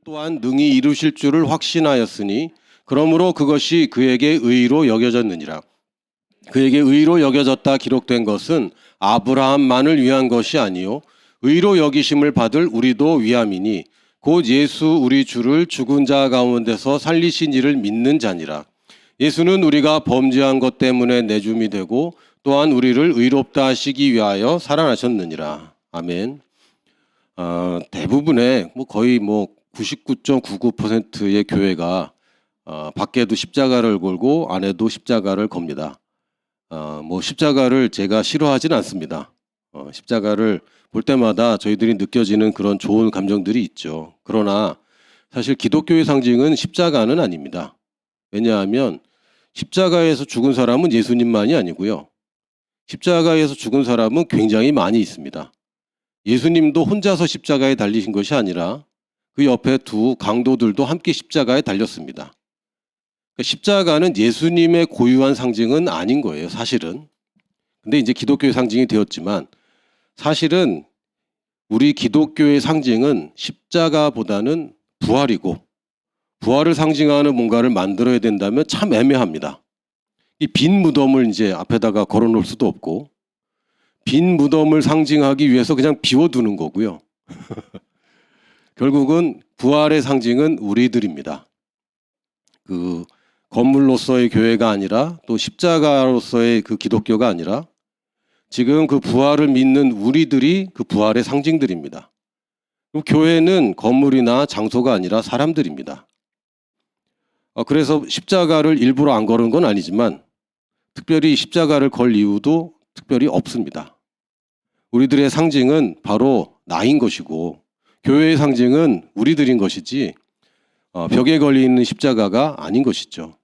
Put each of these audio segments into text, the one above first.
또한 능히 이루실 줄을 확신하였으니 그러므로 그것이 그에게 의로 여겨졌느니라. 그에게 의로 여겨졌다 기록된 것은 아브라함만을 위한 것이 아니요 의로 여기심을 받을 우리도 위함이니 곧 예수 우리 주를 죽은 자 가운데서 살리신 이를 믿는 자니라. 예수는 우리가 범죄한 것 때문에 내줌이 되고 또한 우리를 의롭다 하시기 위하여 살아나셨느니라. 아멘. 대부분의 거의 99.99%의 교회가 밖에도 십자가를 걸고 안에도 십자가를 겁니다. 십자가를 제가 싫어하진 않습니다. 십자가를 볼 때마다 저희들이 느껴지는 그런 좋은 감정들이 있죠. 그러나 사실 기독교의 상징은 십자가는 아닙니다. 왜냐하면 십자가에서 죽은 사람은 예수님만이 아니고요. 십자가에서 죽은 사람은 굉장히 많이 있습니다. 예수님도 혼자서 십자가에 달리신 것이 아니라 그 옆에 두 강도들도 함께 십자가에 달렸습니다. 십자가는 예수님의 고유한 상징은 아닌 거예요, 사실은. 근데 이제 기독교의 상징이 되었지만 사실은 우리 기독교의 상징은 십자가보다는 부활이고 부활을 상징하는 뭔가를 만들어야 된다면 참 애매합니다. 이 빈 무덤을 이제 앞에다가 걸어 놓을 수도 없고 빈 무덤을 상징하기 위해서 그냥 비워두는 거고요. 결국은 부활의 상징은 우리들입니다. 그 건물로서의 교회가 아니라 또 십자가로서의 그 기독교가 아니라 지금 그 부활을 믿는 우리들이 그 부활의 상징들입니다. 교회는 건물이나 장소가 아니라 사람들입니다. 그래서 십자가를 일부러 안 걸은 건 아니지만 특별히 십자가를 걸 이유도 특별히 없습니다. 우리들의 상징은 바로 나인 것이고 교회의 상징은 우리들인 것이지 벽에 걸리는 십자가가 아닌 것이죠.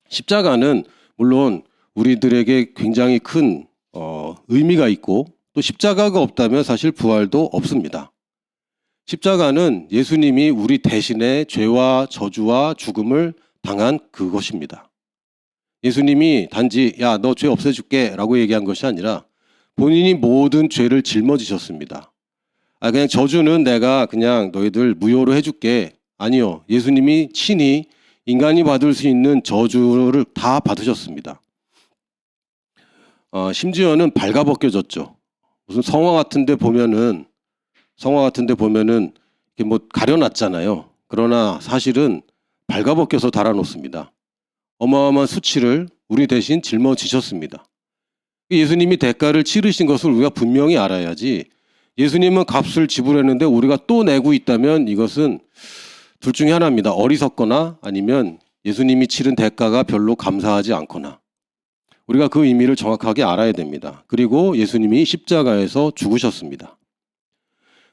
십자가는 물론 우리들에게 굉장히 큰 의미가 있고 또 십자가가 없다면 사실 부활도 없습니다. 십자가는 예수님이 우리 대신에 죄와 저주와 죽음을 당한 그것입니다. 예수님이 단지 야, 너 죄 없애줄게 라고 얘기한 것이 아니라 본인이 모든 죄를 짊어지셨습니다. 그냥 저주는 내가 그냥 너희들 무효로 해줄게. 아니요. 예수님이 친히 인간이 받을 수 있는 저주를 다 받으셨습니다. 심지어는 발가벗겨졌죠. 무슨 성화 같은 데 보면은 이렇게 가려놨잖아요. 그러나 사실은 발가벗겨서 달아놓습니다. 어마어마한 수치를 우리 대신 짊어지셨습니다. 예수님이 대가를 치르신 것을 우리가 분명히 알아야지 예수님은 값을 지불했는데 우리가 또 내고 있다면 이것은 둘 중에 하나입니다. 어리석거나 아니면 예수님이 치른 대가가 별로 감사하지 않거나 우리가 그 의미를 정확하게 알아야 됩니다. 그리고 예수님이 십자가에서 죽으셨습니다.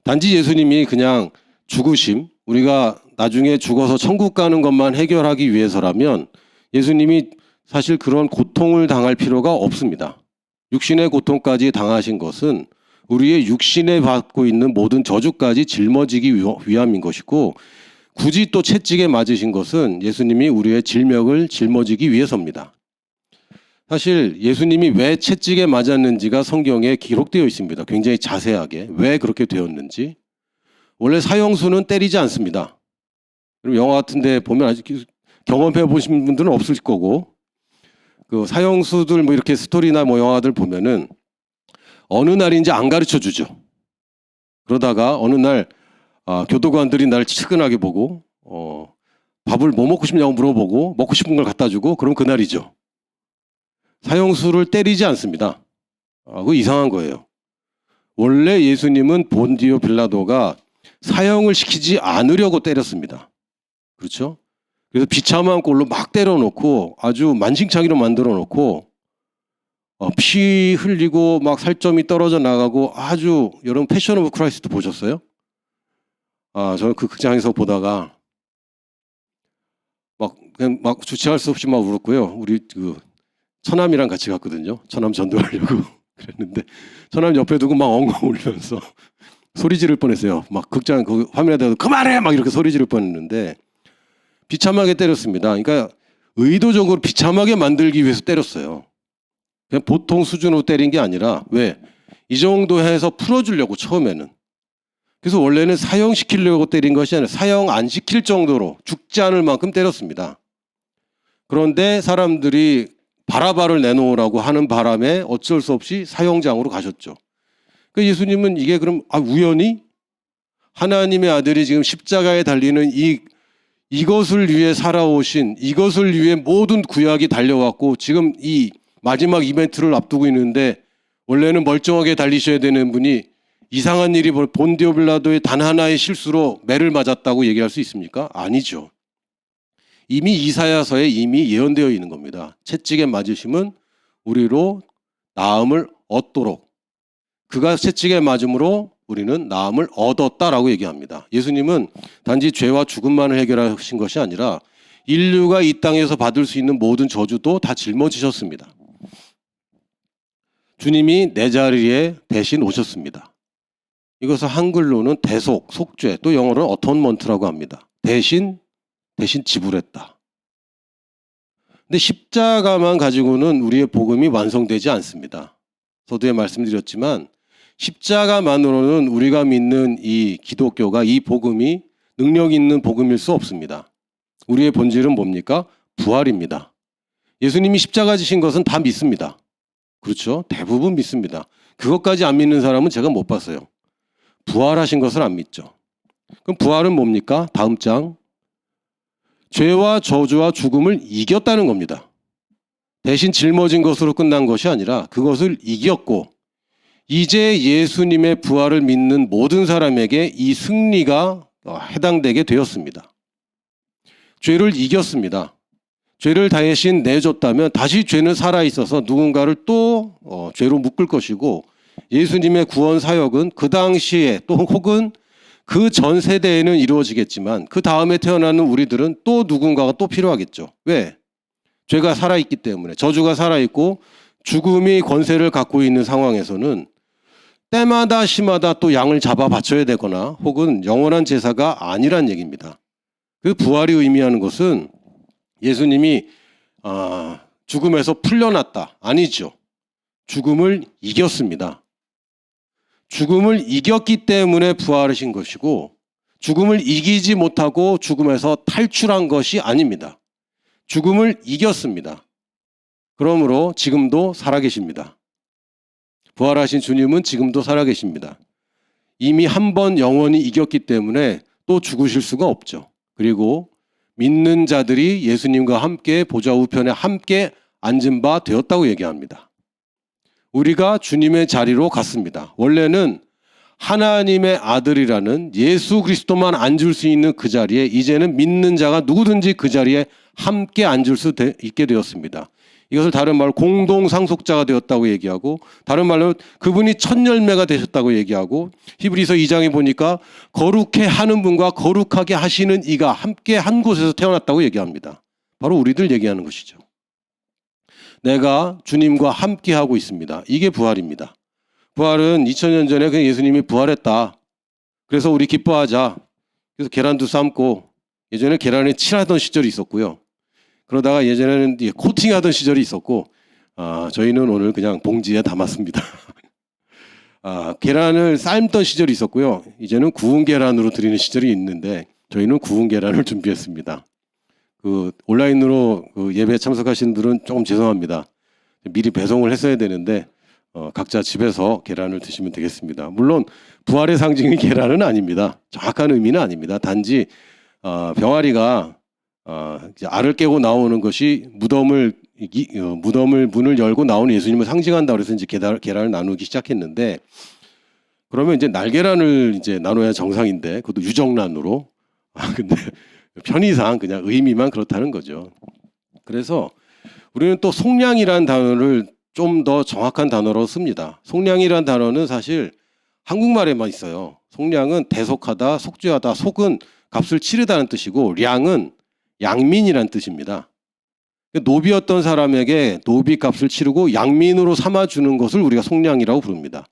단지 예수님이 그냥 죽으심, 우리가 나중에 죽어서 천국 가는 것만 해결하기 위해서라면 예수님이 사실 그런 고통을 당할 필요가 없습니다. 육신의 고통까지 당하신 것은 우리의 육신에 받고 있는 모든 저주까지 짊어지기 위함인 것이고 굳이 또 채찍에 맞으신 것은 예수님이 우리의 질명을 짊어지기 위해서입니다. 사실 예수님이 왜 채찍에 맞았는지가 성경에 기록되어 있습니다. 굉장히 자세하게 왜 그렇게 되었는지. 원래 사형수는 때리지 않습니다. 그리고 영화 같은 데 보면 아직 경험해 보신 분들은 없을 거고 그 사형수들 이렇게 스토리나 영화들 보면은 어느 날인지 안 가르쳐 주죠. 그러다가 어느 날 교도관들이 나를 측은하게 보고 밥을 뭐 먹고 싶냐고 물어보고 먹고 싶은 걸 갖다 주고 그럼 그날이죠. 사형수를 때리지 않습니다. 그거 이상한 거예요. 원래 예수님은 본디오 빌라도가 사형을 시키지 않으려고 때렸습니다. 그렇죠? 그래서 비참한 꼴로 막 때려놓고 아주 만신창이로 만들어 놓고 피 흘리고 막 살점이 떨어져 나가고 아주 여러분 패션 오브 크라이스트 보셨어요? 저는 그 극장에서 보다가 막 주체할 수 없이 막 울었고요. 우리 그 처남이랑 같이 갔거든요. 처남 전도하려고 그랬는데 처남 옆에 두고 막 엉엉 울면서 소리 지를 뻔했어요. 막 극장 그 화면에다 그만해 막 이렇게 소리 지를 뻔했는데 비참하게 때렸습니다. 그러니까 의도적으로 비참하게 만들기 위해서 때렸어요. 그냥 보통 수준으로 때린 게 아니라 왜? 이 정도 해서 풀어주려고 처음에는. 그래서 원래는 사형시키려고 때린 것이 아니라 사형 안 시킬 정도로 죽지 않을 만큼 때렸습니다. 그런데 사람들이 바라바를 내놓으라고 하는 바람에 어쩔 수 없이 사형장으로 가셨죠. 그 예수님은 이게 그럼 우연히 하나님의 아들이 지금 십자가에 달리는 이것을 위해 살아오신, 이것을 위해 모든 구약이 달려왔고 지금 이 마지막 이벤트를 앞두고 있는데 원래는 멀쩡하게 달리셔야 되는 분이 이상한 일이 본디오 빌라도의 단 하나의 실수로 매를 맞았다고 얘기할 수 있습니까? 아니죠. 이미 이사야서에 이미 예언되어 있는 겁니다. 채찍에 맞으심은 우리로 나음을 얻도록, 그가 채찍에 맞음으로 우리는 나음을 얻었다라고 얘기합니다. 예수님은 단지 죄와 죽음만을 해결하신 것이 아니라 인류가 이 땅에서 받을 수 있는 모든 저주도 다 짊어지셨습니다. 주님이 내 자리에 대신 오셨습니다. 이것을 한글로는 대속, 속죄, 또 영어로는 어톤먼트라고 합니다. 대신 지불했다. 근데 십자가만 가지고는 우리의 복음이 완성되지 않습니다. 서두에 말씀드렸지만 십자가만으로는 우리가 믿는 이 기독교가, 이 복음이 능력 있는 복음일 수 없습니다. 우리의 본질은 뭡니까? 부활입니다. 예수님이 십자가 지신 것은 다 믿습니다. 그렇죠? 대부분 믿습니다. 그것까지 안 믿는 사람은 제가 못 봤어요. 부활하신 것을 안 믿죠. 그럼 부활은 뭡니까? 다음 장. 죄와 저주와 죽음을 이겼다는 겁니다. 대신 짊어진 것으로 끝난 것이 아니라 그것을 이겼고, 이제 예수님의 부활을 믿는 모든 사람에게 이 승리가 해당되게 되었습니다. 죄를 이겼습니다. 죄를 대신 내줬다면 다시 죄는 살아있어서 누군가를 또 죄로 묶을 것이고, 예수님의 구원 사역은 그 당시에 또 혹은 그 전 세대에는 이루어지겠지만 그 다음에 태어나는 우리들은 또 누군가가 또 필요하겠죠. 왜? 죄가 살아있기 때문에. 저주가 살아있고 죽음이 권세를 갖고 있는 상황에서는 때마다 시마다 또 양을 잡아 바쳐야 되거나 혹은 영원한 제사가 아니란 얘기입니다. 그 부활이 의미하는 것은 예수님이 죽음에서 풀려났다. 아니죠. 죽음을 이겼습니다. 죽음을 이겼기 때문에 부활하신 것이고, 죽음을 이기지 못하고 죽음에서 탈출한 것이 아닙니다. 죽음을 이겼습니다. 그러므로 지금도 살아계십니다. 부활하신 주님은 지금도 살아계십니다. 이미 한 번 영원히 이겼기 때문에 또 죽으실 수가 없죠. 그리고 믿는 자들이 예수님과 함께 보좌 우편에 함께 앉은 바 되었다고 얘기합니다. 우리가 주님의 자리로 갔습니다. 원래는 하나님의 아들이라는 예수 그리스도만 앉을 수 있는 그 자리에 이제는 믿는 자가 누구든지 그 자리에 함께 앉을 수 있게 되었습니다. 이것을 다른 말로 공동 상속자가 되었다고 얘기하고, 다른 말로 그분이 첫 열매가 되셨다고 얘기하고, 히브리서 2장에 보니까 거룩해 하는 분과 거룩하게 하시는 이가 함께 한 곳에서 태어났다고 얘기합니다. 바로 우리들 얘기하는 것이죠. 내가 주님과 함께 하고 있습니다. 이게 부활입니다. 부활은 2000년 전에 그냥 예수님이 부활했다. 그래서 우리 기뻐하자. 그래서 계란도 삶고, 예전에 계란에 칠하던 시절이 있었고요. 그러다가 예전에는 코팅하던 시절이 있었고, 저희는 오늘 그냥 봉지에 담았습니다. 계란을 삶던 시절이 있었고요. 이제는 구운 계란으로 드리는 시절이 있는데 저희는 구운 계란을 준비했습니다. 온라인으로 예배 참석하신 분들은 조금 죄송합니다. 미리 배송을 했어야 되는데 각자 집에서 계란을 드시면 되겠습니다. 물론 부활의 상징인 계란은 아닙니다. 정확한 의미는 아닙니다. 단지 병아리가 알을 깨고 나오는 것이 무덤을 문을 열고 나오는 예수님을 상징한다 그래서 이제 계란을 나누기 시작했는데, 그러면 이제 날계란을 이제 나눠야 정상인데 그것도 유정란으로. 근데 편의상 그냥 의미만 그렇다는 거죠. 그래서 우리는 또 속량이라는 단어를 좀 더 정확한 단어로 씁니다. 속량이라는 단어는 사실 한국말에만 있어요. 속량은 대속하다, 속죄하다. 속은 값을 치르다는 뜻이고, 량은 양민이라는 뜻입니다. 노비였던 사람에게 노비 값을 치르고 양민으로 삼아주는 것을 우리가 속량이라고 부릅니다.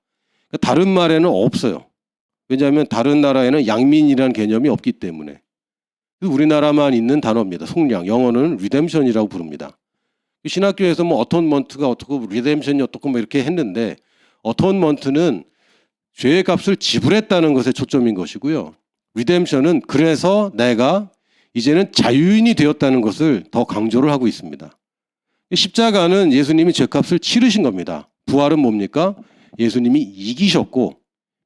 다른 말에는 없어요. 왜냐하면 다른 나라에는 양민이라는 개념이 없기 때문에. 우리나라만 있는 단어입니다. 속량. 영어는 리뎀션이라고 부릅니다. 신학교에서 어톤먼트가 어떻고 리뎀션이 어떻고 이렇게 했는데, 어톤먼트는 죄의 값을 지불했다는 것에 초점인 것이고요. 리뎀션은 그래서 내가 이제는 자유인이 되었다는 것을 더 강조를 하고 있습니다. 십자가는 예수님이 죄값을 치르신 겁니다. 부활은 뭡니까? 예수님이 이기셨고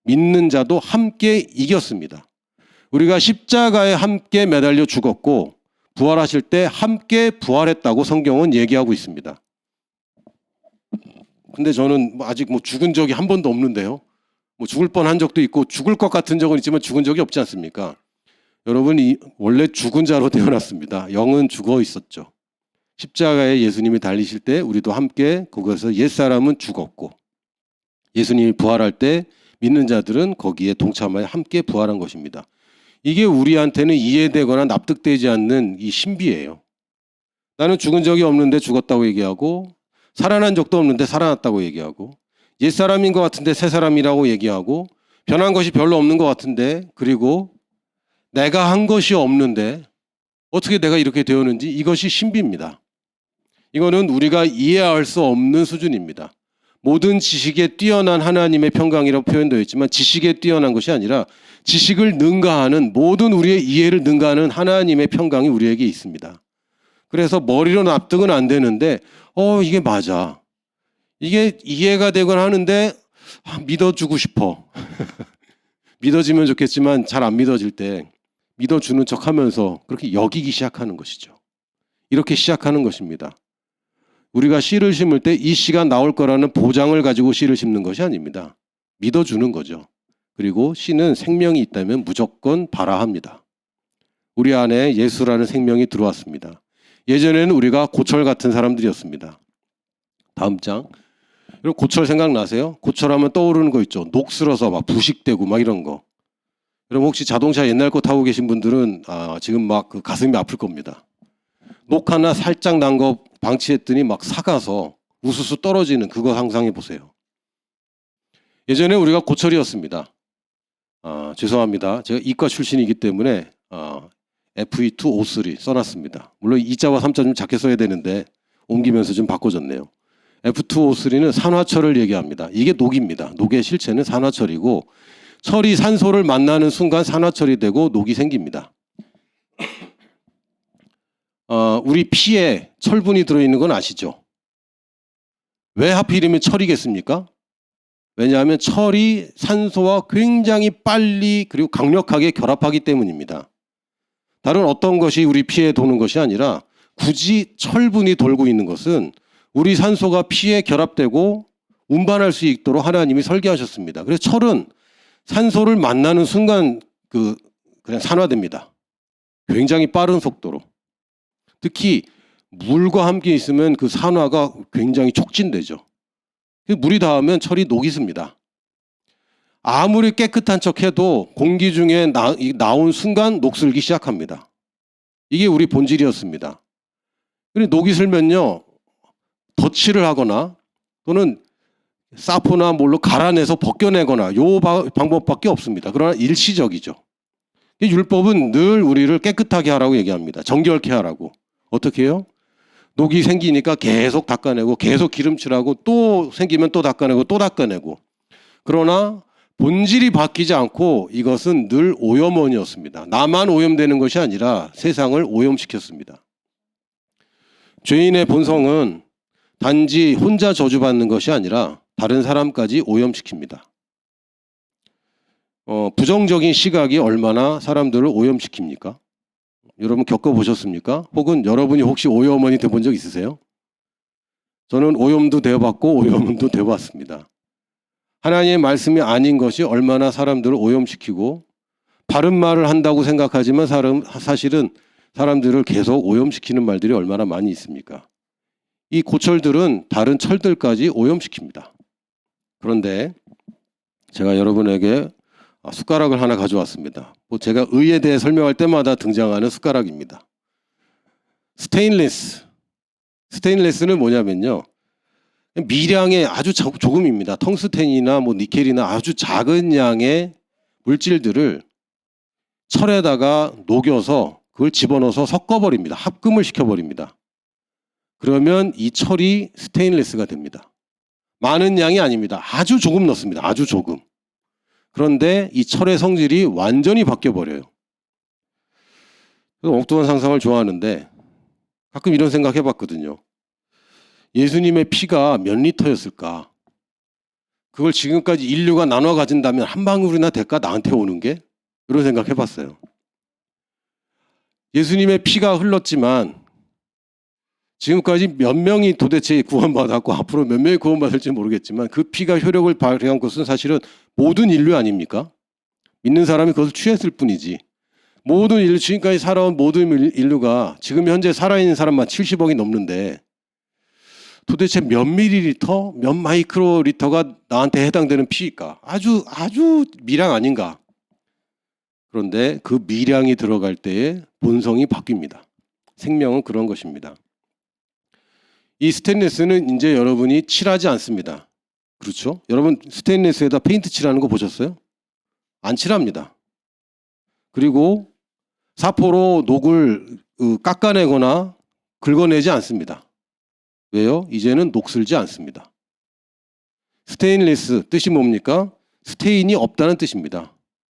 믿는 자도 함께 이겼습니다. 우리가 십자가에 함께 매달려 죽었고 부활하실 때 함께 부활했다고 성경은 얘기하고 있습니다. 근데 저는 아직 죽은 적이 한 번도 없는데요. 죽을 뻔한 적도 있고 죽을 것 같은 적은 있지만 죽은 적이 없지 않습니까? 여러분, 원래 죽은 자로 태어났습니다. 영은 죽어 있었죠. 십자가에 예수님이 달리실 때 우리도 함께 거기서 옛사람은 죽었고 예수님이 부활할 때 믿는 자들은 거기에 동참하여 함께 부활한 것입니다. 이게 우리한테는 이해되거나 납득되지 않는 이 신비예요. 나는 죽은 적이 없는데 죽었다고 얘기하고 살아난 적도 없는데 살아났다고 얘기하고 옛사람인 것 같은데 새사람이라고 얘기하고 변한 것이 별로 없는 것 같은데 그리고 내가 한 것이 없는데 어떻게 내가 이렇게 되었는지 이것이 신비입니다. 이거는 우리가 이해할 수 없는 수준입니다. 모든 지식에 뛰어난 하나님의 평강이라고 표현되어 있지만 지식에 뛰어난 것이 아니라 지식을 능가하는 모든 우리의 이해를 능가하는 하나님의 평강이 우리에게 있습니다. 그래서 머리로 납득은 안 되는데 이게 맞아. 이게 이해가 되곤 하는데 믿어주고 싶어. 믿어지면 좋겠지만 잘 안 믿어질 때 믿어주는 척하면서 그렇게 여기기 시작하는 것이죠. 이렇게 시작하는 것입니다. 우리가 씨를 심을 때 이 씨가 나올 거라는 보장을 가지고 씨를 심는 것이 아닙니다. 믿어주는 거죠. 그리고 씨는 생명이 있다면 무조건 발아합니다. 우리 안에 예수라는 생명이 들어왔습니다. 예전에는 우리가 고철 같은 사람들이었습니다. 다음 장. 고철 생각나세요? 고철하면 떠오르는 거 있죠. 녹슬어서 막 부식되고 막 이런 거. 여러분 혹시 자동차 옛날 거 타고 계신 분들은 지금 막 그 가슴이 아플 겁니다. 녹 하나 살짝 난 거 방치했더니 막 삭아서 우수수 떨어지는 그거 상상해 보세요. 예전에 우리가 고철이었습니다. 죄송합니다. 제가 이과 출신이기 때문에 Fe2O3 써놨습니다. 물론 2자와 3자 좀 작게 써야 되는데 옮기면서 좀 바꿔줬네요. F2O3는 산화철을 얘기합니다. 이게 녹입니다. 녹의 실체는 산화철이고 철이 산소를 만나는 순간 산화철이 되고 녹이 생깁니다. 우리 피에 철분이 들어있는 건 아시죠? 왜 하필이면 철이겠습니까? 왜냐하면 철이 산소와 굉장히 빨리 그리고 강력하게 결합하기 때문입니다. 다른 어떤 것이 우리 피에 도는 것이 아니라 굳이 철분이 돌고 있는 것은 우리 산소가 피에 결합되고 운반할 수 있도록 하나님이 설계하셨습니다. 그래서 철은 산소를 만나는 순간 그냥 산화됩니다. 굉장히 빠른 속도로. 특히 물과 함께 있으면 그 산화가 굉장히 촉진되죠. 물이 닿으면 철이 녹이 습니다. 아무리 깨끗한 척해도 공기 중에 나온 순간 녹슬기 시작합니다. 이게 우리 본질이었습니다. 그리고 녹이 슬면요. 덧칠을 하거나 또는 사포나 뭘로 갈아내서 벗겨내거나 요 방법밖에 없습니다. 그러나 일시적이죠. 율법은 늘 우리를 깨끗하게 하라고 얘기합니다. 정결케 하라고. 어떻게 해요? 녹이 생기니까 계속 닦아내고 계속 기름칠하고 또 생기면 또 닦아내고 또 닦아내고. 그러나 본질이 바뀌지 않고 이것은 늘 오염원이었습니다. 나만 오염되는 것이 아니라 세상을 오염시켰습니다. 죄인의 본성은 단지 혼자 저주받는 것이 아니라 다른 사람까지 오염시킵니다. 부정적인 시각이 얼마나 사람들을 오염시킵니까? 여러분 겪어보셨습니까? 혹은 여러분이 혹시 오염원이 돼본 적 있으세요? 저는 오염도 되어봤고 오염도 되어봤습니다. 하나님의 말씀이 아닌 것이 얼마나 사람들을 오염시키고 바른 말을 한다고 생각하지만 사실은 사람들을 계속 오염시키는 말들이 얼마나 많이 있습니까? 이 고철들은 다른 철들까지 오염시킵니다. 그런데 제가 여러분에게 숟가락을 하나 가져왔습니다. 제가 의에 대해 설명할 때마다 등장하는 숟가락입니다. 스테인리스는 뭐냐면요. 미량의 아주 조금입니다. 텅스텐이나 니켈이나 아주 작은 양의 물질들을 철에다가 녹여서 그걸 집어넣어서 섞어버립니다. 합금을 시켜버립니다. 그러면 이 철이 스테인리스가 됩니다. 많은 양이 아닙니다. 아주 조금 넣습니다. 아주 조금. 그런데 이 철의 성질이 완전히 바뀌어버려요. 엉뚱한 상상을 좋아하는데 가끔 이런 생각 해봤거든요. 예수님의 피가 몇 리터였을까? 그걸 지금까지 인류가 나눠 가진다면 한 방울이나 될까 나한테 오는 게? 이런 생각 해봤어요. 예수님의 피가 흘렀지만 지금까지 몇 명이 도대체 구원받았고 앞으로 몇 명이 구원받을지 모르겠지만 그 피가 효력을 발휘한 것은 사실은 모든 인류 아닙니까? 믿는 사람이 그것을 취했을 뿐이지. 모든 인류, 지금까지 살아온 모든 인류가 지금 현재 살아있는 사람만 70억이 넘는데 도대체 몇 밀리리터, 몇 마이크로리터가 나한테 해당되는 피일까? 아주 미량 아닌가? 그런데 그 미량이 들어갈 때에 본성이 바뀝니다. 생명은 그런 것입니다. 이 스테인리스는 이제 여러분이 칠하지 않습니다. 그렇죠? 여러분 스테인리스에다 페인트 칠하는 거 보셨어요? 안 칠합니다. 그리고 사포로 녹을 깎아내거나 긁어내지 않습니다. 왜요? 이제는 녹슬지 않습니다. 스테인리스 뜻이 뭡니까? 스테인이 없다는 뜻입니다.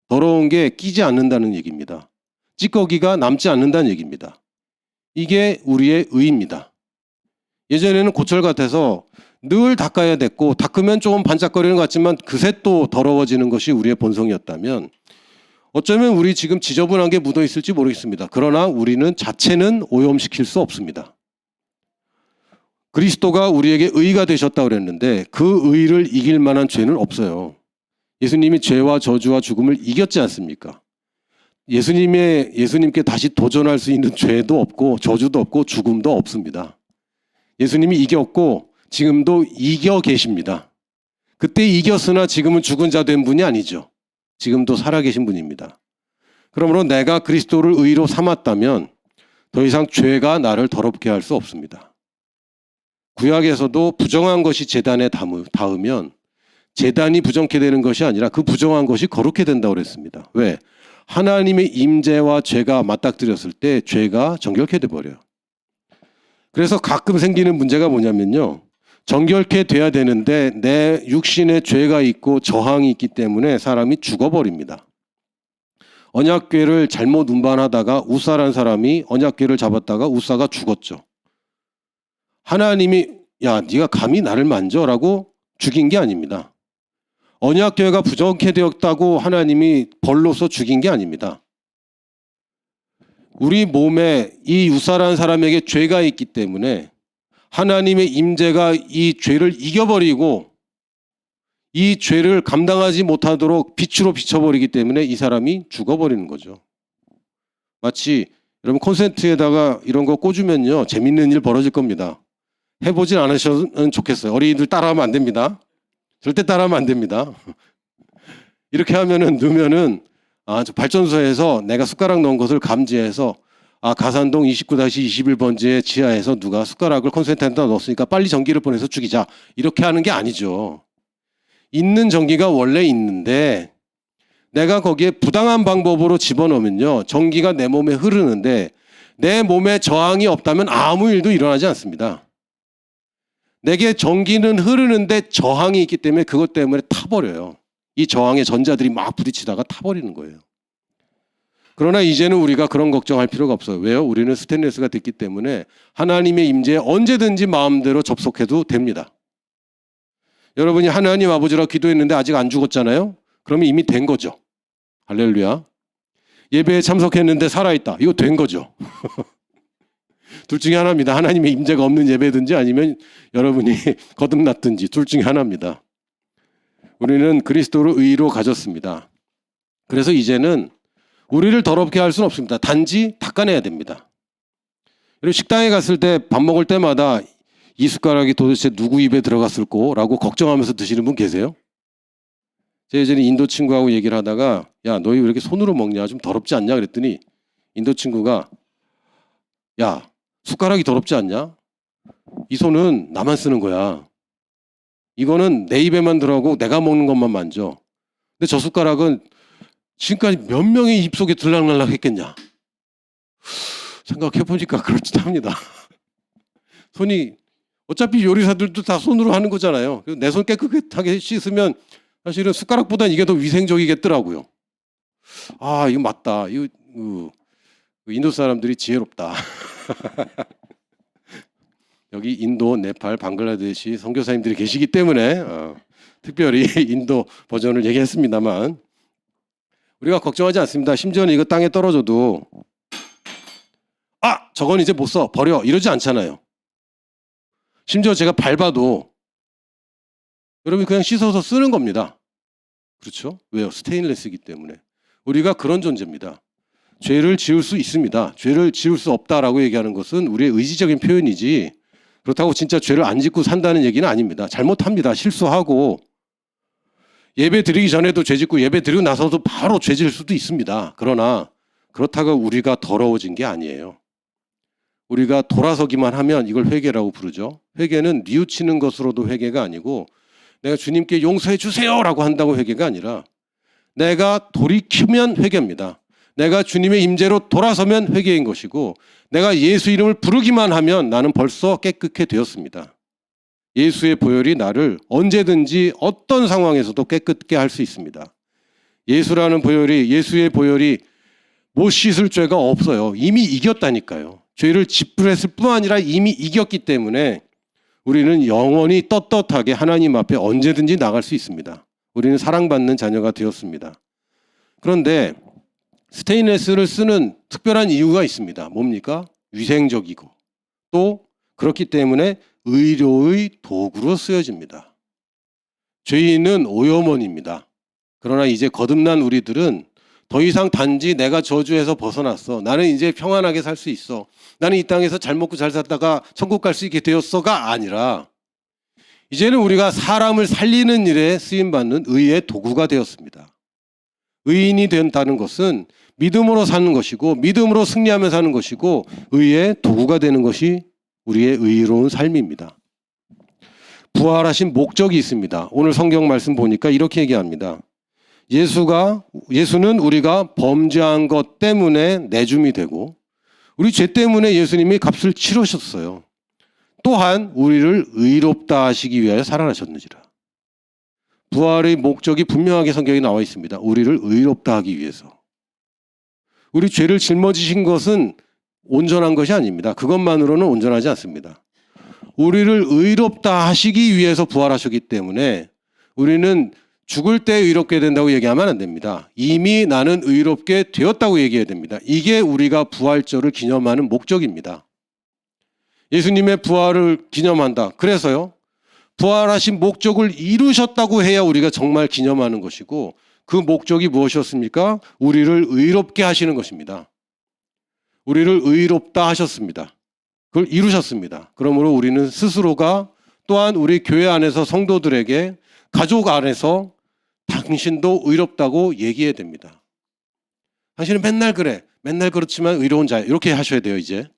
더러운 게 끼지 않는다는 얘기입니다. 찌꺼기가 남지 않는다는 얘기입니다. 이게 우리의 의입니다. 예전에는 고철 같아서 늘 닦아야 됐고 닦으면 조금 반짝거리는 것 같지만 그새 또 더러워지는 것이 우리의 본성이었다면 어쩌면 우리 지금 지저분한 게 묻어 있을지 모르겠습니다. 그러나 우리는 자체는 오염시킬 수 없습니다. 그리스도가 우리에게 의가 되셨다고 그랬는데 그 의를 이길 만한 죄는 없어요. 예수님이 죄와 저주와 죽음을 이겼지 않습니까? 예수님께 다시 도전할 수 있는 죄도 없고 저주도 없고 죽음도 없습니다. 예수님이 이겼고 지금도 이겨 계십니다. 그때 이겼으나 지금은 죽은 자 된 분이 아니죠. 지금도 살아계신 분입니다. 그러므로 내가 그리스도를 의로 삼았다면 더 이상 죄가 나를 더럽게 할 수 없습니다. 구약에서도 부정한 것이 제단에 닿으면 제단이 부정케 되는 것이 아니라 그 부정한 것이 거룩해 된다고 그랬습니다. 왜? 하나님의 임재와 죄가 맞닥뜨렸을 때 죄가 정결케 돼버려요. 그래서 가끔 생기는 문제가 뭐냐면요. 정결케 돼야 되는데 내 육신에 죄가 있고 저항이 있기 때문에 사람이 죽어버립니다. 언약궤를 잘못 운반하다가 우사란 사람이 언약궤를 잡았다가 우사가 죽었죠. 하나님이 야 네가 감히 나를 만져라고 죽인 게 아닙니다. 언약궤가 부정케 되었다고 하나님이 벌로서 죽인 게 아닙니다. 우리 몸에 이 우사라는 사람에게 죄가 있기 때문에 하나님의 임재가 이 죄를 이겨버리고 이 죄를 감당하지 못하도록 빛으로 비춰버리기 때문에 이 사람이 죽어버리는 거죠. 마치 여러분 콘센트에다가 이런 거 꽂으면요 재밌는 일 벌어질 겁니다. 해보진 않으셨으면 좋겠어요. 어린이들 따라하면 안 됩니다. 절대 따라하면 안 됩니다. 이렇게 하면은 넣으면은 저 발전소에서 내가 숟가락 넣은 것을 감지해서 가산동 29-21번지의 지하에서 누가 숟가락을 콘센트에다 넣었으니까 빨리 전기를 보내서 죽이자. 이렇게 하는 게 아니죠. 있는 전기가 원래 있는데 내가 거기에 부당한 방법으로 집어넣으면요. 전기가 내 몸에 흐르는데 내 몸에 저항이 없다면 아무 일도 일어나지 않습니다. 내게 전기는 흐르는데 저항이 있기 때문에 그것 때문에 타버려요. 이 저항의 전자들이 막 부딪히다가 타버리는 거예요. 그러나 이제는 우리가 그런 걱정할 필요가 없어요. 왜요? 우리는 스테인리스가 됐기 때문에 하나님의 임재에 언제든지 마음대로 접속해도 됩니다. 여러분이 하나님 아버지라고 기도했는데 아직 안 죽었잖아요? 그러면 이미 된 거죠. 할렐루야. 예배에 참석했는데 살아있다. 이거 된 거죠. 둘 중에 하나입니다. 하나님의 임재가 없는 예배든지 아니면 여러분이 거듭났든지 둘 중에 하나입니다. 우리는 그리스도를 의로 가졌습니다. 그래서 이제는 우리를 더럽게 할 수는 없습니다. 단지 닦아내야 됩니다. 그리고 식당에 갔을 때 밥 먹을 때마다 이 숟가락이 도대체 누구 입에 들어갔을 거라고 걱정하면서 드시는 분 계세요? 제가 예전에 인도 친구하고 얘기를 하다가 야 너희 왜 이렇게 손으로 먹냐 좀 더럽지 않냐 그랬더니 인도 친구가 야 숟가락이 더럽지 않냐? 이 손은 나만 쓰는 거야. 이거는 내 입에만 들어가고 내가 먹는 것만 만져. 근데 저 숟가락은 지금까지 몇 명의 입속에 들락날락 했겠냐? 생각해보니까 그렇듯합니다. 손이 어차피 요리사들도 다 손으로 하는 거잖아요. 내 손 깨끗하게 씻으면 사실은 숟가락보단 이게 더 위생적이겠더라고요. 아, 이거 맞다. 이거 인도 사람들이 지혜롭다. 여기 인도, 네팔, 방글라데시 선교사님들이 계시기 때문에 특별히 인도 버전을 얘기했습니다만 우리가 걱정하지 않습니다. 심지어는 이거 땅에 떨어져도 저건 이제 못 써, 버려 이러지 않잖아요. 심지어 제가 밟아도 여러분 그냥 씻어서 쓰는 겁니다. 그렇죠? 왜요? 스테인레스이기 때문에. 우리가 그런 존재입니다. 죄를 지을 수 있습니다. 죄를 지을 수 없다라고 얘기하는 것은 우리의 의지적인 표현이지 그렇다고 진짜 죄를 안 짓고 산다는 얘기는 아닙니다. 잘못합니다. 실수하고 예배 드리기 전에도 죄 짓고 예배 드리고 나서도 바로 죄 지을 수도 있습니다. 그러나 그렇다고 우리가 더러워진 게 아니에요. 우리가 돌아서기만 하면 이걸 회개라고 부르죠. 회개는 뉘우치는 것으로도 회개가 아니고 내가 주님께 용서해 주세요라고 한다고 회개가 아니라 내가 돌이키면 회개입니다. 내가 주님의 임재로 돌아서면 회개인 것이고 내가 예수 이름을 부르기만 하면 나는 벌써 깨끗해 되었습니다. 예수의 보혈이 나를 언제든지 어떤 상황에서도 깨끗게 할 수 있습니다. 예수의 보혈이 못 씻을 죄가 없어요. 이미 이겼다니까요. 죄를 지불했을 뿐 아니라 이미 이겼기 때문에 우리는 영원히 떳떳하게 하나님 앞에 언제든지 나갈 수 있습니다. 우리는 사랑받는 자녀가 되었습니다. 그런데 스테인레스를 쓰는 특별한 이유가 있습니다. 뭡니까? 위생적이고 또 그렇기 때문에 의료의 도구로 쓰여집니다. 죄인은 오염원입니다. 그러나 이제 거듭난 우리들은 더 이상 단지 내가 저주에서 벗어났어. 나는 이제 평안하게 살 수 있어. 나는 이 땅에서 잘 먹고 잘 살다가 천국 갈 수 있게 되었어가 아니라 이제는 우리가 사람을 살리는 일에 쓰임받는 의의 도구가 되었습니다. 의인이 된다는 것은 믿음으로 사는 것이고 믿음으로 승리하며 사는 것이고 의의 도구가 되는 것이 우리의 의로운 삶입니다. 부활하신 목적이 있습니다. 오늘 성경 말씀 보니까 이렇게 얘기합니다. 예수는 우리가 범죄한 것 때문에 내줌이 되고 우리 죄 때문에 예수님이 값을 치르셨어요. 또한 우리를 의롭다 하시기 위하여 살아나셨느니라. 부활의 목적이 분명하게 성경에 나와 있습니다. 우리를 의롭다 하기 위해서. 우리 죄를 짊어지신 것은 온전한 것이 아닙니다. 그것만으로는 온전하지 않습니다. 우리를 의롭다 하시기 위해서 부활하셨기 때문에 우리는 죽을 때 의롭게 된다고 얘기하면 안 됩니다. 이미 나는 의롭게 되었다고 얘기해야 됩니다. 이게 우리가 부활절을 기념하는 목적입니다. 예수님의 부활을 기념한다. 그래서요. 부활하신 목적을 이루셨다고 해야 우리가 정말 기념하는 것이고 그 목적이 무엇이었습니까? 우리를 의롭게 하시는 것입니다. 우리를 의롭다 하셨습니다. 그걸 이루셨습니다. 그러므로 우리는 스스로가 또한 우리 교회 안에서 성도들에게 가족 안에서 당신도 의롭다고 얘기해야 됩니다. 당신은 맨날 그래. 맨날 그렇지만 의로운 자야. 이렇게 하셔야 돼요, 이제.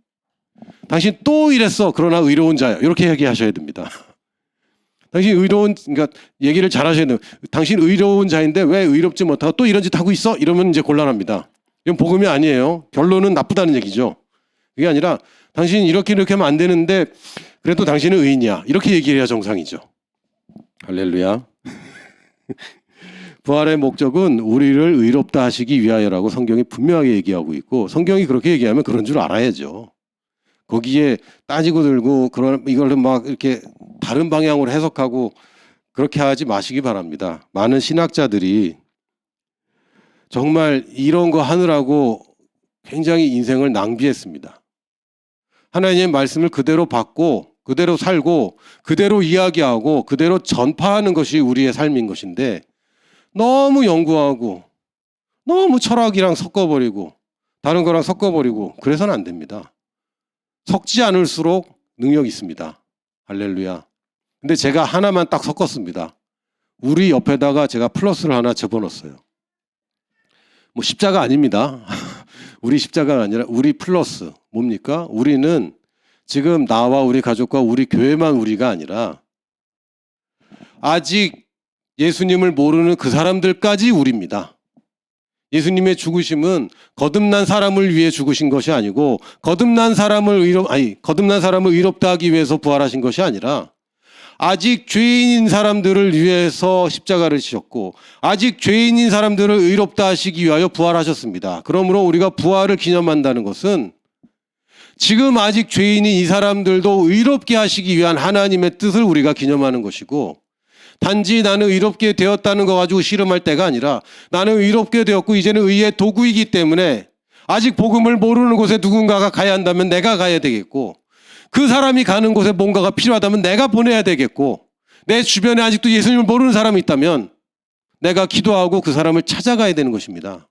당신 또 이랬어. 그러나 의로운 자야. 이렇게 얘기하셔야 됩니다. 당신 그러니까 얘기를 잘 하셔야 돼요. 당신 의로운 자인데 왜 의롭지 못하고 또 이런 짓 하고 있어? 이러면 이제 곤란합니다. 이건 복음이 아니에요. 결론은 나쁘다는 얘기죠. 그게 아니라 당신 이렇게 하면 안 되는데 그래도 당신은 의인이야. 이렇게 얘기해야 정상이죠. 할렐루야. 부활의 목적은 우리를 의롭다 하시기 위하여라고 성경이 분명하게 얘기하고 있고 성경이 그렇게 얘기하면 그런 줄 알아야죠. 거기에 따지고 들고 이걸 막 이렇게 다른 방향으로 해석하고 그렇게 하지 마시기 바랍니다. 많은 신학자들이 정말 이런 거 하느라고 굉장히 인생을 낭비했습니다. 하나님의 말씀을 그대로 받고 그대로 살고 그대로 이야기하고 그대로 전파하는 것이 우리의 삶인 것인데 너무 연구하고 너무 철학이랑 섞어버리고 다른 거랑 섞어버리고 그래서는 안 됩니다. 섞지 않을수록 능력이 있습니다. 할렐루야. 근데 제가 하나만 딱 섞었습니다. 우리 옆에다가 제가 플러스를 하나 집어넣었어요. 뭐 십자가 아닙니다. 우리 십자가가 아니라 우리 플러스. 뭡니까? 우리는 지금 나와 우리 가족과 우리 교회만 우리가 아니라 아직 예수님을 모르는 그 사람들까지 우리입니다. 예수님의 죽으심은 거듭난 사람을 위해 죽으신 것이 아니고 거듭난 사람을 의롭다 하기 위해서 부활하신 것이 아니라 아직 죄인인 사람들을 위해서 십자가를 지셨고 아직 죄인인 사람들을 의롭다 하시기 위하여 부활하셨습니다. 그러므로 우리가 부활을 기념한다는 것은 지금 아직 죄인인 이 사람들도 의롭게 하시기 위한 하나님의 뜻을 우리가 기념하는 것이고, 단지 나는 의롭게 되었다는 거 가지고 씨름할 때가 아니라 나는 의롭게 되었고 이제는 의의 도구이기 때문에 아직 복음을 모르는 곳에 누군가가 가야 한다면 내가 가야 되겠고, 그 사람이 가는 곳에 뭔가가 필요하다면 내가 보내야 되겠고, 내 주변에 아직도 예수님을 모르는 사람이 있다면 내가 기도하고 그 사람을 찾아가야 되는 것입니다.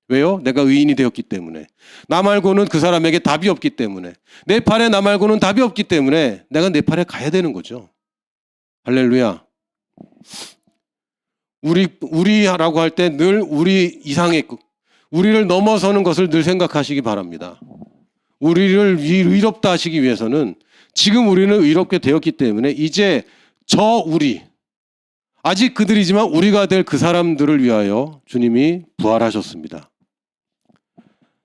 왜요? 내가 의인이 되었기 때문에. 나 말고는 그 사람에게 답이 없기 때문에. 내 팔에 나 말고는 답이 없기 때문에 내가 내 팔에 가야 되는 거죠. 할렐루야. 우리라고 할 때 늘 우리 이상의, 우리를 넘어서는 것을 늘 생각하시기 바랍니다. 우리를 의롭다 하시기 위해서는 지금 우리는 의롭게 되었기 때문에 이제 우리, 아직 그들이지만 우리가 될 그 사람들을 위하여 주님이 부활하셨습니다.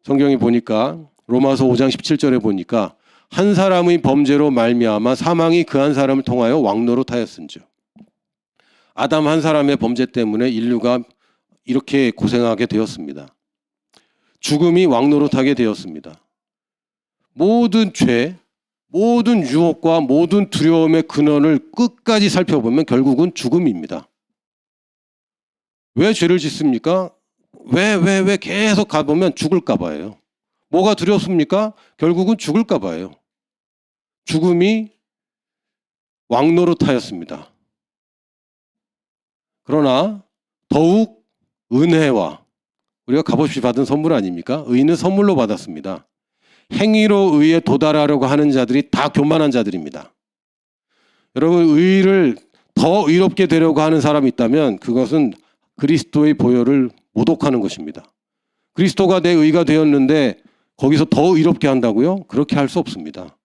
성경이 보니까 로마서 5장 17절에 보니까 한 사람의 범죄로 말미암아 사망이 그 한 사람을 통하여 왕노릇하였은즉, 아담 한 사람의 범죄 때문에 인류가 이렇게 고생하게 되었습니다. 죽음이 왕노릇하게 되었습니다. 모든 죄, 모든 유혹과 모든 두려움의 근원을 끝까지 살펴보면 결국은 죽음입니다. 왜 죄를 짓습니까? 왜 계속 가보면 죽을까 봐요. 뭐가 두렵습니까? 결국은 죽을까 봐요. 죽음이 왕노릇하였습니다. 그러나 더욱 은혜와, 우리가 값없이 받은 선물 아닙니까? 의인은 선물로 받았습니다. 행위로 의에 도달하려고 하는 자들이 다 교만한 자들입니다. 여러분, 의를 더 의롭게 되려고 하는 사람이 있다면 그것은 그리스도의 보혈을 모독하는 것입니다. 그리스도가 내 의가 되었는데 거기서 더 의롭게 한다고요? 그렇게 할 수 없습니다.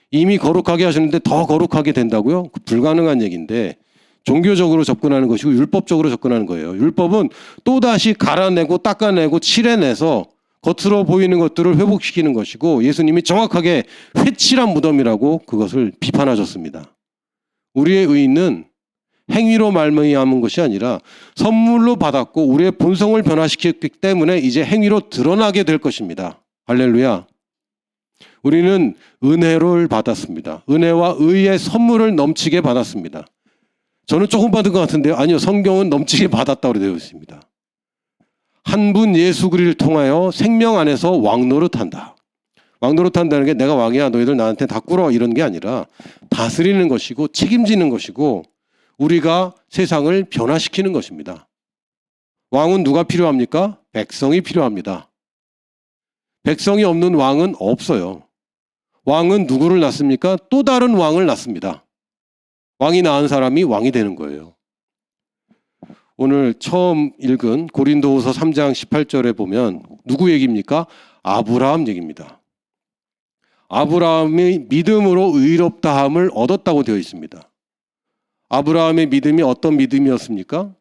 이미 거룩하게 하셨는데 더 거룩하게 된다고요? 불가능한 얘기인데, 종교적으로 접근하는 것이고 율법적으로 접근하는 거예요. 율법은 또다시 갈아내고 닦아내고 칠해내서 겉으로 보이는 것들을 회복시키는 것이고, 예수님이 정확하게 회칠한 무덤이라고 그것을 비판하셨습니다. 우리의 의는 행위로 말미암은 것이 아니라 선물로 받았고 우리의 본성을 변화시켰기 때문에 이제 행위로 드러나게 될 것입니다. 할렐루야. 우리는 은혜를 받았습니다. 은혜와 의의 선물을 넘치게 받았습니다. 저는 조금 받은 것 같은데요. 아니요, 성경은 넘치게 받았다고 되어 있습니다. 한 분 예수 그리스도를 통하여 생명 안에서 왕노릇한다. 왕노릇한다는 게 내가 왕이야, 너희들 나한테 다 꿇어, 이런 게 아니라 다스리는 것이고 책임지는 것이고 우리가 세상을 변화시키는 것입니다. 왕은 누가 필요합니까? 백성이 필요합니다. 백성이 없는 왕은 없어요. 왕은 누구를 낳습니까? 또 다른 왕을 낳습니다. 왕이 낳은 사람이 왕이 되는 거예요. 오늘 처음 읽은 고린도후서 3장 18절에 보면 누구 얘기입니까? 아브라함 얘기입니다. 아브라함이 믿음으로 의롭다함을 얻었다고 되어 있습니다. 아브라함의 믿음이 어떤 믿음이었습니까?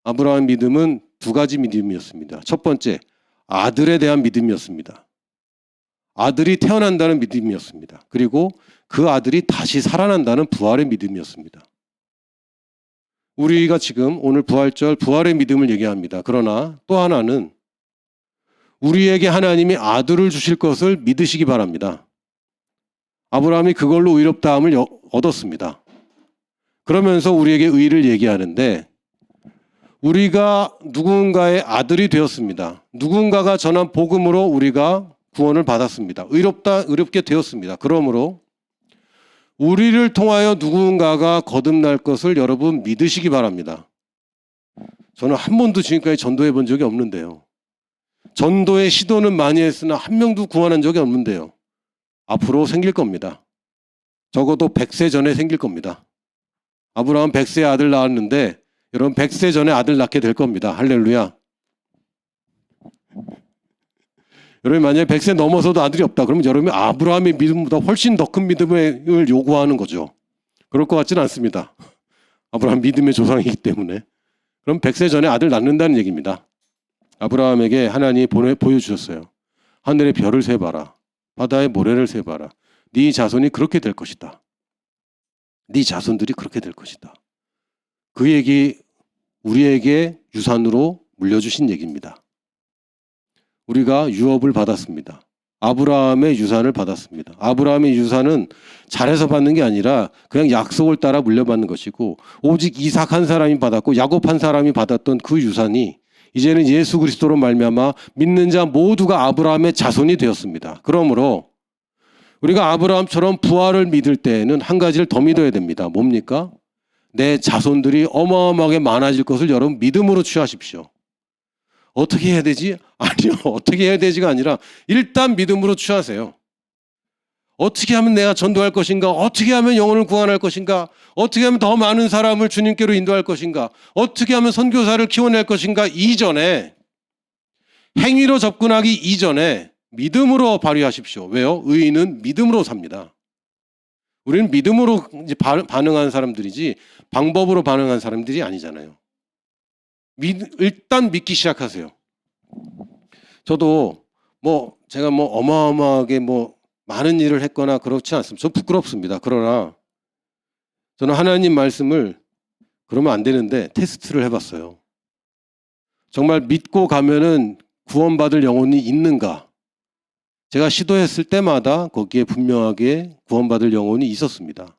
아브라함의 믿음은 두 가지 믿음이었습니다. 첫 번째, 아들에 대한 믿음이었습니다. 아들이 태어난다는 믿음이었습니다. 그리고 그 아들이 다시 살아난다는 부활의 믿음이었습니다. 우리가 지금 오늘 부활절 부활의 믿음을 얘기합니다. 그러나 또 하나는 우리에게 하나님이 아들을 주실 것을 믿으시기 바랍니다. 아브라함이 그걸로 의롭다함을 얻었습니다. 그러면서 우리에게 의를 얘기하는데, 우리가 누군가의 아들이 되었습니다. 누군가가 전한 복음으로 우리가 구원을 받았습니다. 의롭게 되었습니다. 그러므로 우리를 통하여 누군가가 거듭날 것을 여러분 믿으시기 바랍니다. 저는 한 번도 지금까지 전도해 본 적이 없는데요. 전도의 시도는 많이 했으나 한 명도 구원한 적이 없는데요. 앞으로 생길 겁니다. 적어도 100세 전에 생길 겁니다. 아브라함 100세에 아들 낳았는데 여러분 100세 전에 아들 낳게 될 겁니다. 할렐루야. 여러분 만약에 100세 넘어서도 아들이 없다 그러면 여러분이 아브라함의 믿음보다 훨씬 더 큰 믿음을 요구하는 거죠. 그럴 것 같지는 않습니다. 아브라함 믿음의 조상이기 때문에. 그럼 100세 전에 아들 낳는다는 얘기입니다. 아브라함에게 하나님이 보여주셨어요. 하늘의 별을 세봐라. 바다의 모래를 세봐라. 네 자손이 그렇게 될 것이다. 네 자손들이 그렇게 될 것이다. 그 얘기 우리에게 유산으로 물려주신 얘기입니다. 우리가 유업을 받았습니다. 아브라함의 유산을 받았습니다. 아브라함의 유산은 잘해서 받는 게 아니라 그냥 약속을 따라 물려받는 것이고, 오직 이삭 한 사람이 받았고 야곱 한 사람이 받았던 그 유산이 이제는 예수 그리스도로 말미암아 믿는 자 모두가 아브라함의 자손이 되었습니다. 그러므로 우리가 아브라함처럼 부활을 믿을 때에는 한 가지를 더 믿어야 됩니다. 뭡니까? 내 자손들이 어마어마하게 많아질 것을 여러분 믿음으로 취하십시오. 어떻게 해야 되지? 아니요. 어떻게 해야 되지가 아니라 일단 믿음으로 취하세요. 어떻게 하면 내가 전도할 것인가? 어떻게 하면 영혼을 구원할 것인가? 어떻게 하면 더 많은 사람을 주님께로 인도할 것인가? 어떻게 하면 선교사를 키워낼 것인가? 이전에, 행위로 접근하기 이전에 믿음으로 발휘하십시오. 왜요? 의인은 믿음으로 삽니다. 우리는 믿음으로 이제 반응하는 사람들이지 방법으로 반응하는 사람들이 아니잖아요. 일단 믿기 시작하세요. 저도 제가 어마어마하게 많은 일을 했거나 그렇지 않습니다. 저 부끄럽습니다. 그러나 저는 하나님 말씀을 그러면 안 되는데 테스트를 해봤어요. 정말 믿고 가면은 구원받을 영혼이 있는가? 제가 시도했을 때마다 거기에 분명하게 구원받을 영혼이 있었습니다.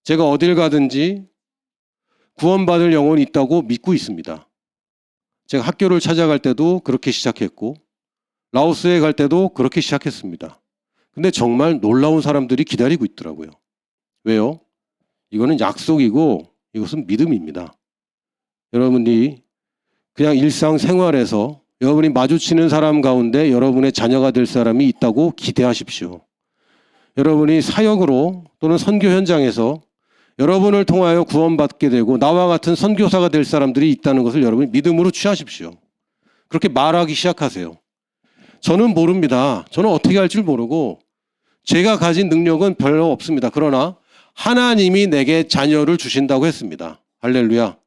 제가 어딜 가든지 구원받을 영혼이 있다고 믿고 있습니다. 제가 학교를 찾아갈 때도 그렇게 시작했고 라오스에 갈 때도 그렇게 시작했습니다. 근데 정말 놀라운 사람들이 기다리고 있더라고요. 왜요? 이거는 약속이고 이것은 믿음입니다. 여러분이 그냥 일상생활에서 여러분이 마주치는 사람 가운데 여러분의 자녀가 될 사람이 있다고 기대하십시오. 여러분이 사역으로 또는 선교 현장에서 여러분을 통하여 구원받게 되고 나와 같은 선교사가 될 사람들이 있다는 것을 여러분이 믿음으로 취하십시오. 그렇게 말하기 시작하세요. 저는 모릅니다. 저는 어떻게 할 줄 모르고 제가 가진 능력은 별로 없습니다. 그러나 하나님이 내게 자녀를 주신다고 했습니다. 할렐루야.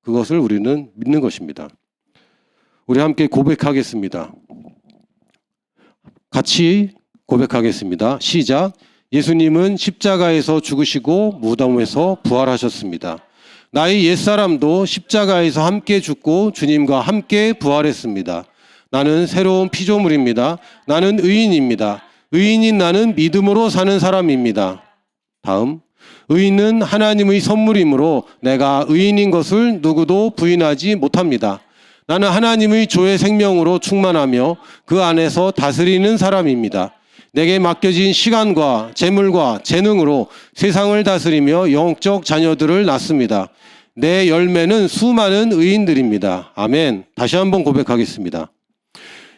그것을 우리는 믿는 것입니다. 우리 함께 고백하겠습니다. 같이 고백하겠습니다. 시작. 예수님은 십자가에서 죽으시고 무덤에서 부활하셨습니다. 나의 옛사람도 십자가에서 함께 죽고 주님과 함께 부활했습니다. 나는 새로운 피조물입니다. 나는 의인입니다. 의인인 나는 믿음으로 사는 사람입니다. 다음. 의인은 하나님의 선물이므로 내가 의인인 것을 누구도 부인하지 못합니다. 나는 하나님의 조의 생명으로 충만하며 그 안에서 다스리는 사람입니다. 내게 맡겨진 시간과 재물과 재능으로 세상을 다스리며 영적 자녀들을 낳습니다. 내 열매는 수많은 의인들입니다. 아멘. 다시 한번 고백하겠습니다.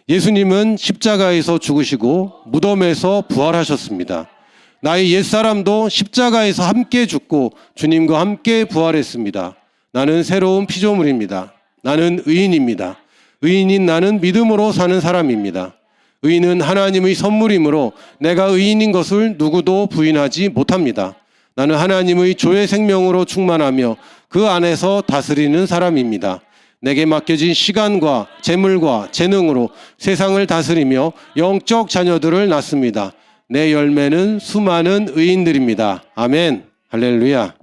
예수님은 십자가에서 죽으시고 무덤에서 부활하셨습니다. 나의 옛사람도 십자가에서 함께 죽고 주님과 함께 부활했습니다. 나는 새로운 피조물입니다. 나는 의인입니다. 의인인 나는 믿음으로 사는 사람입니다. 의인은 하나님의 선물이므로 내가 의인인 것을 누구도 부인하지 못합니다. 나는 하나님의 조의 생명으로 충만하며 그 안에서 다스리는 사람입니다. 내게 맡겨진 시간과 재물과 재능으로 세상을 다스리며 영적 자녀들을 낳습니다. 내 열매는 수많은 의인들입니다. 아멘. 할렐루야.